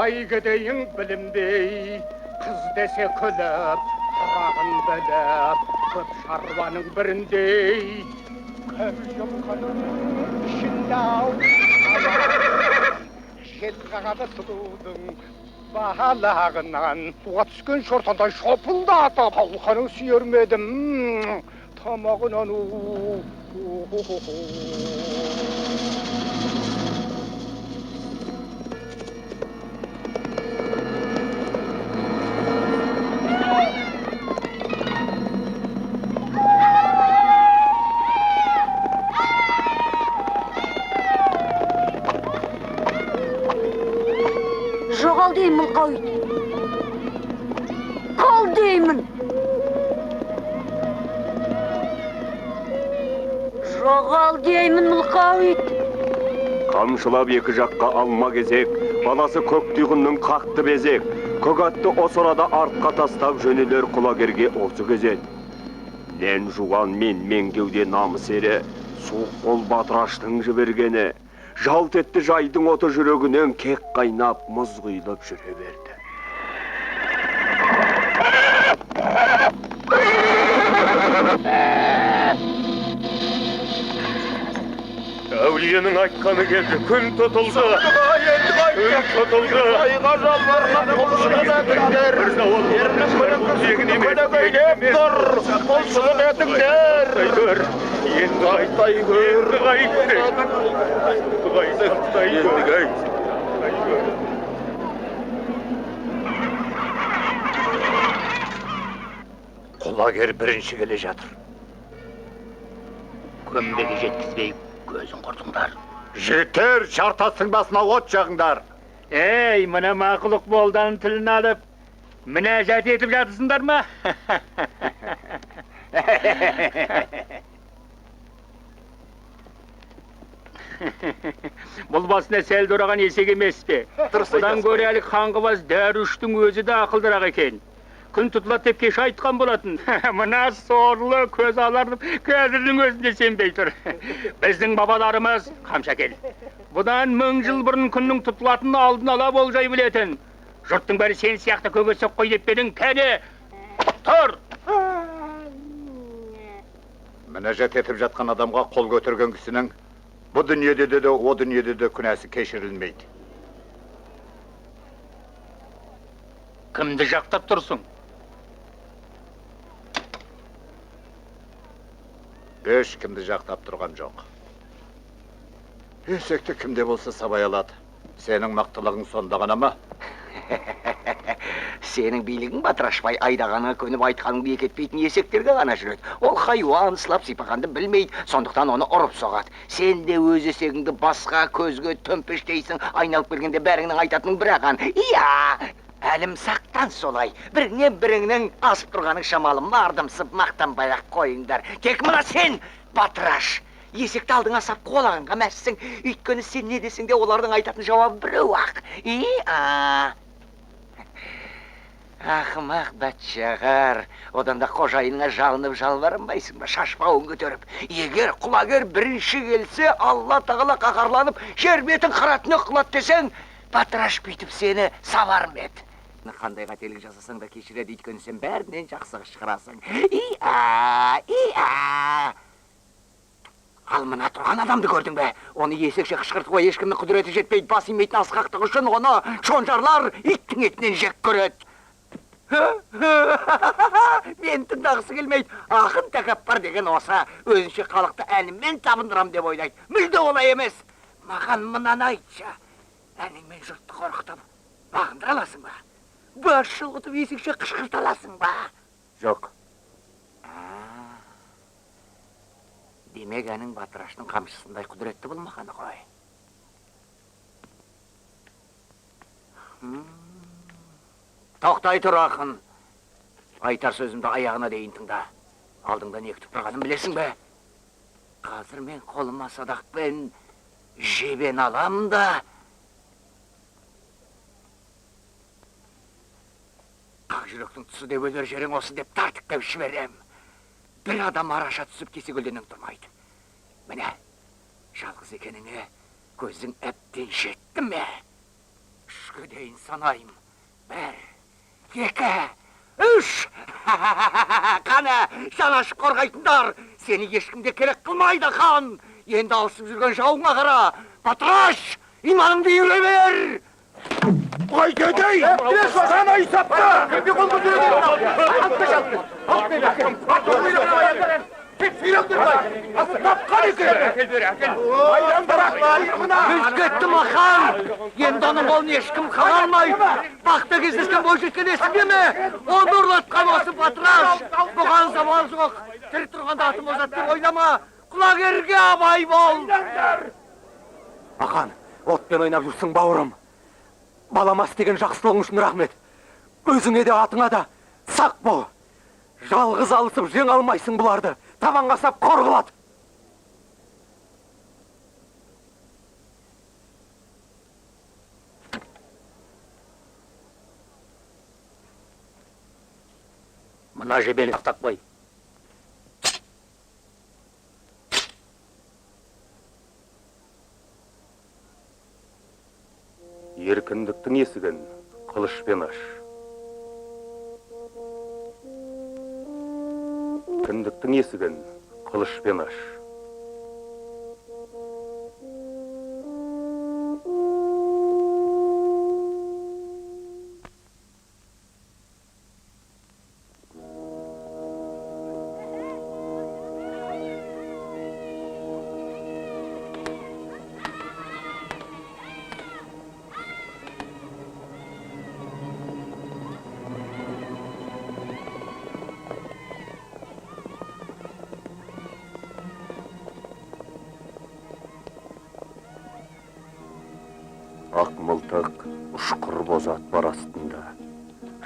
Байгедейін білімдей, қыз десе күліп, құрағын біліп, көп шаруаның біріндей. Көп жылқының ішінде-ау жел қағады сұлудың балағынан, суға түскен шортандай шопылдатып, қалқаның сүйер медім, тамағынан Жоғал деймін, қой. Қал деймін. Жоғал деймін мұлқауит. Қамшылап екі жаққа алма кезек, баласы көк түйгіннің қақты безек, көк атты осырада артқа тастап жөнелер құлагерге осы кезет. Лен жуан мен кеуде намыс ере, суық қол Батыраштың жібергені, жалт етті жайдың оты жүрегінен кек қайнап, мұз құйылып жүре берді. Әулиенің айтқаны келді, күн тұтылды. Күн тұтылды. Айға жалбарынан құлшылық етіңдер. Ерінің бірін көйлеп тұр. Құлшылық етіңдер. Енді айтай көр. Құлагер бірінші келе жатыр. Көмбеге жеткізбей көзін құрдыңдар. Жігіттер, жартастың басына от жағыңдар. Ей, мына мақұлық болдан тілін алып, мінәжат етіп жатырсыңдар ма? Бұл басына сәл дораған есек емес пе? Бұдан көре әлі қаңғыбас Дәруштің өзі де ақылдырақ екен. Күн тұтылады деп кеш айтқан болатын. Мына сорлы көз аларып, қазірдің өзінде сенбей тұр. Біздің бабаларымыз Қамшакел. Бұдан 1000 жыл бұрын күннің тұтылатынын алдын ала болжай білетін. Жұрттың бәрі сен сияқты көгесек қой деп едің, кәне, тұр! Мінәжат етіп жатқан адамға қол көтерген кісінің бұл дүниеде де, о дүниеде де күнәсі кешірілмейді. Кімді жақтап тұрсың? Ешкімді жақтап тұрған жоқ. Есекті кімде болса сабай алады. Сенің мақтылығың сонда ғана ма? Сенің билігің Батырашбай айдағанға көніп айтқаныңды екетпейтін есектерге ғана жүреді. Ол хайуан сылап сипағанды білмейді, сондықтан оны ұрып соғады. Сен де өз есегіңді басқа көзге төмпештейсің, айналып келгенде бәріңнің айтатының бір аған. Иә, әлімсақтан солай. Біріңнен асып тұрғаның шамалы мардымсып мақтанбай-ақ қойыңдар. Тек мына сен, Батыраш, есекті алдыңа сап қолағанға мәссің. Өйткені сен не десің де олардың айтатын жауабы біреу-ақ. Ақымақ бәтшағар, одан да қожайыныңа жалынып жалбарынбайсың ба, шашпауын көтеріп. Егер құлагер бірінші келсе, Алла тағала қақарланып, жер бетін қыратыны қылат десең, Батыраш бүйтіп сені сабарым еді. Қандай қателік жасасаң да кешіреді, өйткені сен бәрінен жақсығы шығарасың. Ал мына тұрған адамды көрдің бе? Оны есекше қышқыртуға ешкімнің құдіреті жетпейді, бас имейтін асқақтығы үшін оны шонжарлар иттің етінен жек көреді. Мен тыңдағысы келмейді. Ақын тәкаппар деген осы, өзінше халықты әніммен табындырам деп ойлайды. Мүлде олай емес. Маған мынаны айтшы. Әніңмен жұртты қорқытып, бағындыра аласың ба? Бас шұлғытып есекше қышқырта аласың ба? Жоқ. Демек әнің Батыраштың қамшысындай құдіретті болмағаны ғой. Тоқтай тұр, ақын. Айтар сөзімді аяғына дейін тыңда. Алдыңда не күтіп тұрғанын білесің бе? Қазір мен қолыма садақпен жебен алам да, ақ жүректің тұсы деп өлер жерің осы деп тартықтап жіберем. Бір адам араша түсіп кесекөлденің тұрмайды. Міне, жалғыз екеніңе көзің әптен жетті ме? 3-ке дейін санайым. 1, 2, 3. Қане, жанашып қорғайтындар. Сені ешкімде керек қылмайды, хан. Енді алысып жүрген жауыңа қара. Батыраш, иманыңды үйре бер. Ой, кедей! Sana isapta! Мүскетті махан! Енді оның қолын ешкім қалалмайды. Бақта кездескен бой жеткен есіңде ме? Оны ұрлатқан осы Батыраш. Бұған заман жоқ. Тірі тұрғанда атым озат деп ойлама. Құлагерге абай бол. Ақан, отпен ойнап жүрсің бауырым. Баламас деген жақсылығың үшін рахмет. Өзіңе де атыңа да сақ бол. Жалғыз алысып жең алмайсың бұларды. Табанға сап қор қылады. Мына жебені ақтап қой. Еркіндіктің есігін қылышпен аш. Еркіндіктің есігін қылышпен аш. Ақ мылтық ұшқыр бозат бар астында,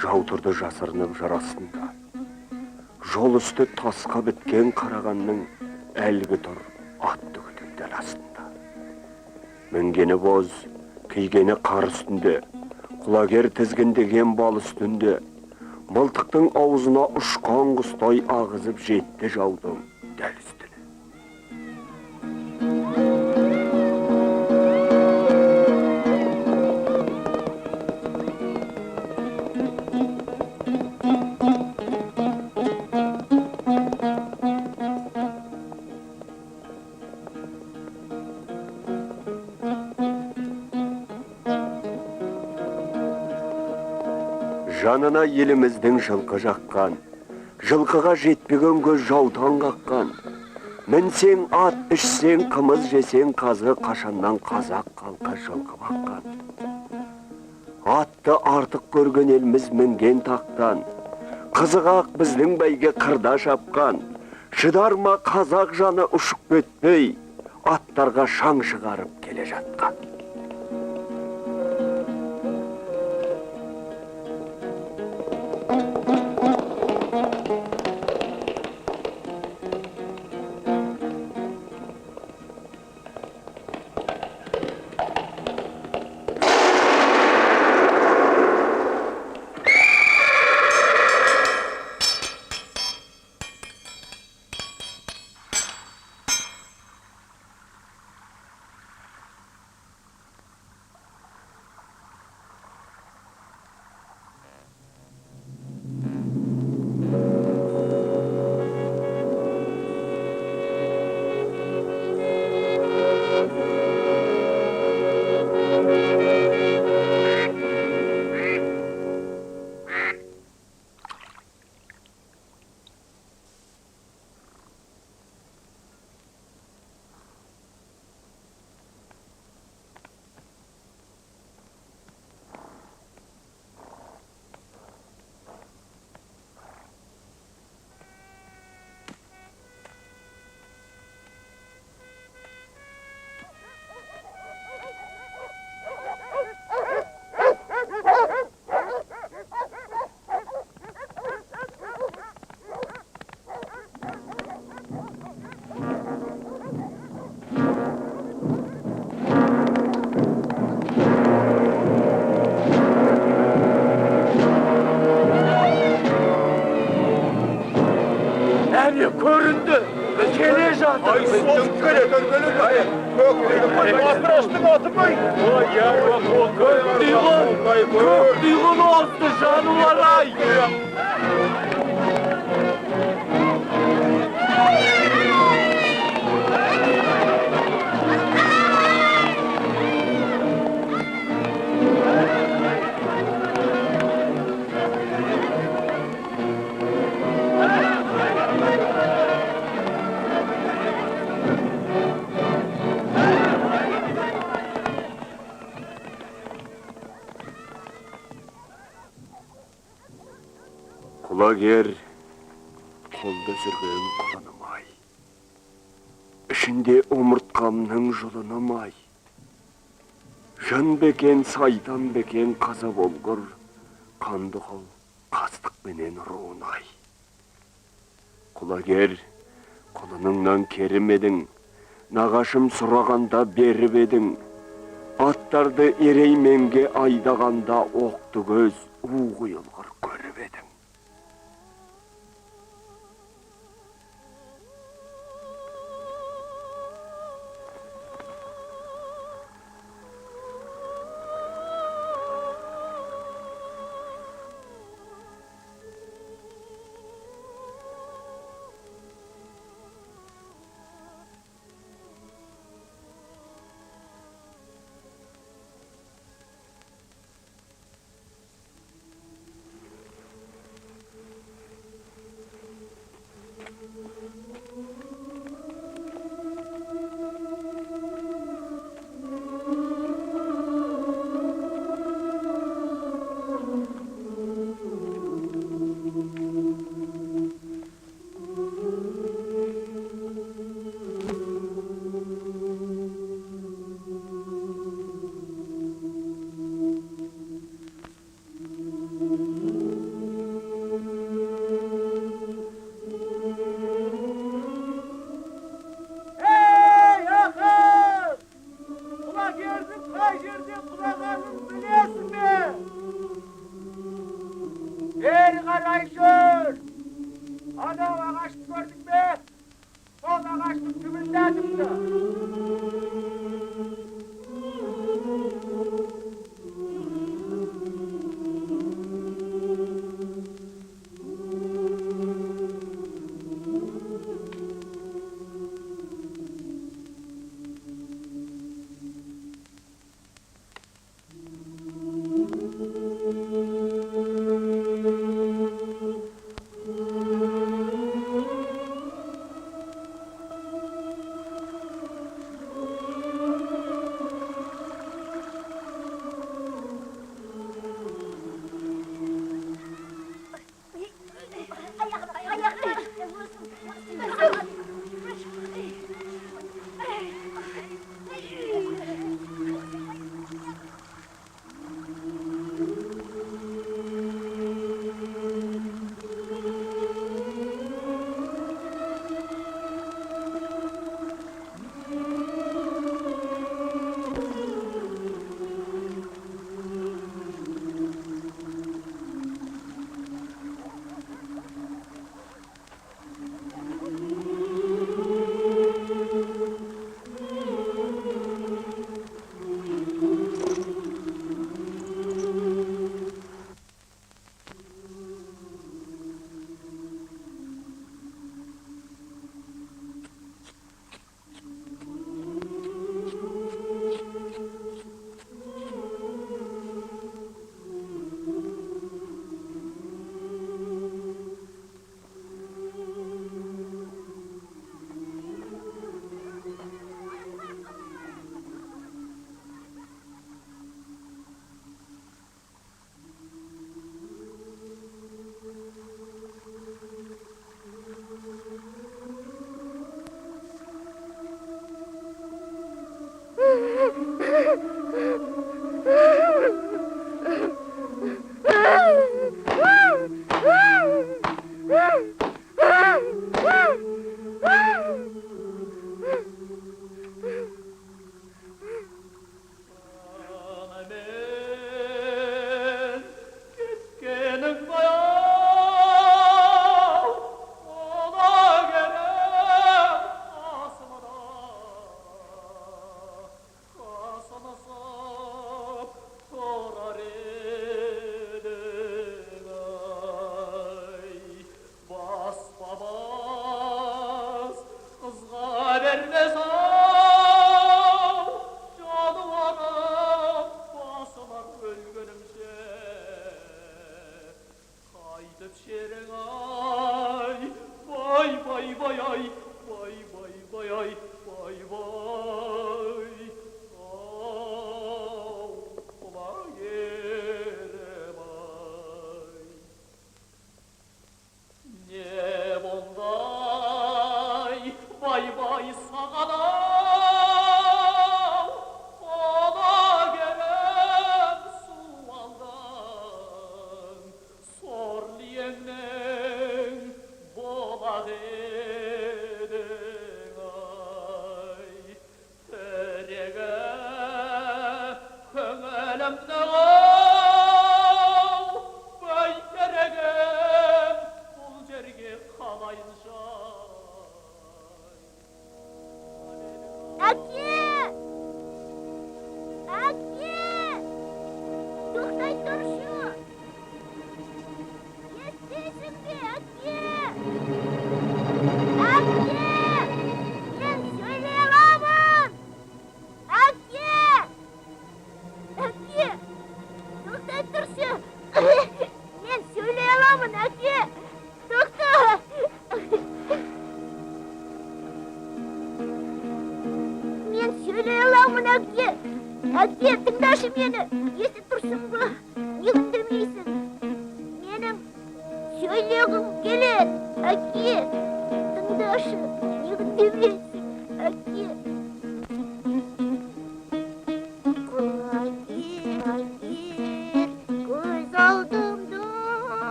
жау тұрды жасырынып жар астында. Жол үсті тасқа біткен қарағанның әлгі тұр атты күтіп дәл астында. Мінгені боз, кигені қар үстінде, құлагер тізгіндеген бал үстінде. Мылтықтың аузына ұшқан құстай ағызып жетті жаудың дәл үстіне. Жанына еліміздің жылқы жаққан, жылқыға жетпеген көз жаутан қаққан. Мінсең ат, ішсең қымыз, жесең қазы, қашаннан қазақ қалқа жылқы баққан. Атты артық көрген елміз мінген тақтан, қызығақ біздің бәйге қырда шапқан. Шыдар ма қазақ жаны ұшып кетпей, аттарға шаң шығарып келе жатқан. Көрінді, келе жатыр. Ай, соғып келетін келеді. Батырастың аты ма? Көктүйғын осты жануар ай. Құлагер, қолда жүрген құлыным-ай, ішінде омыртқамның жұлыным-ай. Жан бекен, сайтан бекен, қаза болғыр, қанды қол, қастық менен руын-ай. Құлагер, құлыныңнан керімедің, нағашым сұрағанда беріп едің. Аттарды ерейменге айдағанда оқты көз, у құйылғыр көріп едің. Ada ağaçты gördün be? Sol ağaçtın tübündedim de.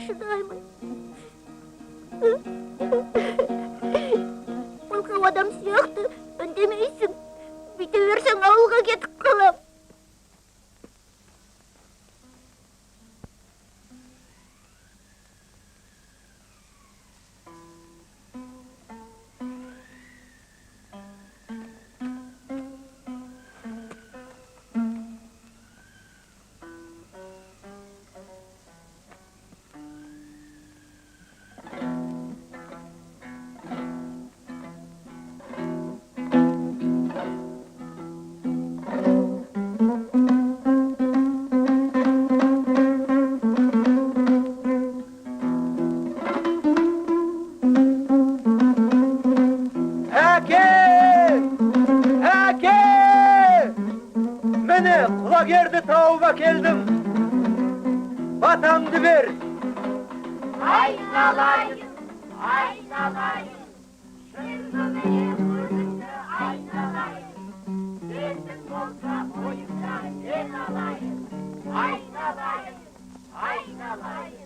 шыдаймын. Мылқау адам сияқты үндемейсің. Бүйте берсең ауылға кетіп қалам. Құлагерді тауып әкелдім. Батамды бер. Айналайын, айналайын, шырғымен өзіңді айналайын. Сенің болса бойымда мен алайын. Айналайын, айналайын.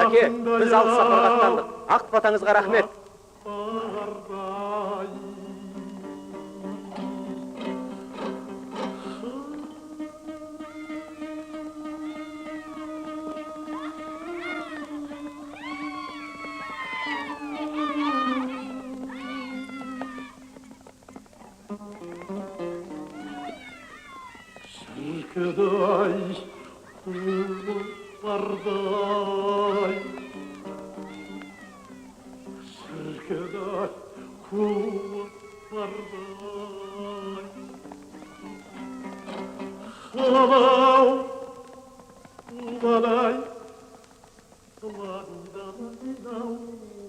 Әке, біз алыс сапарға аттандық. Ақ батаңызға рахмет. Hello.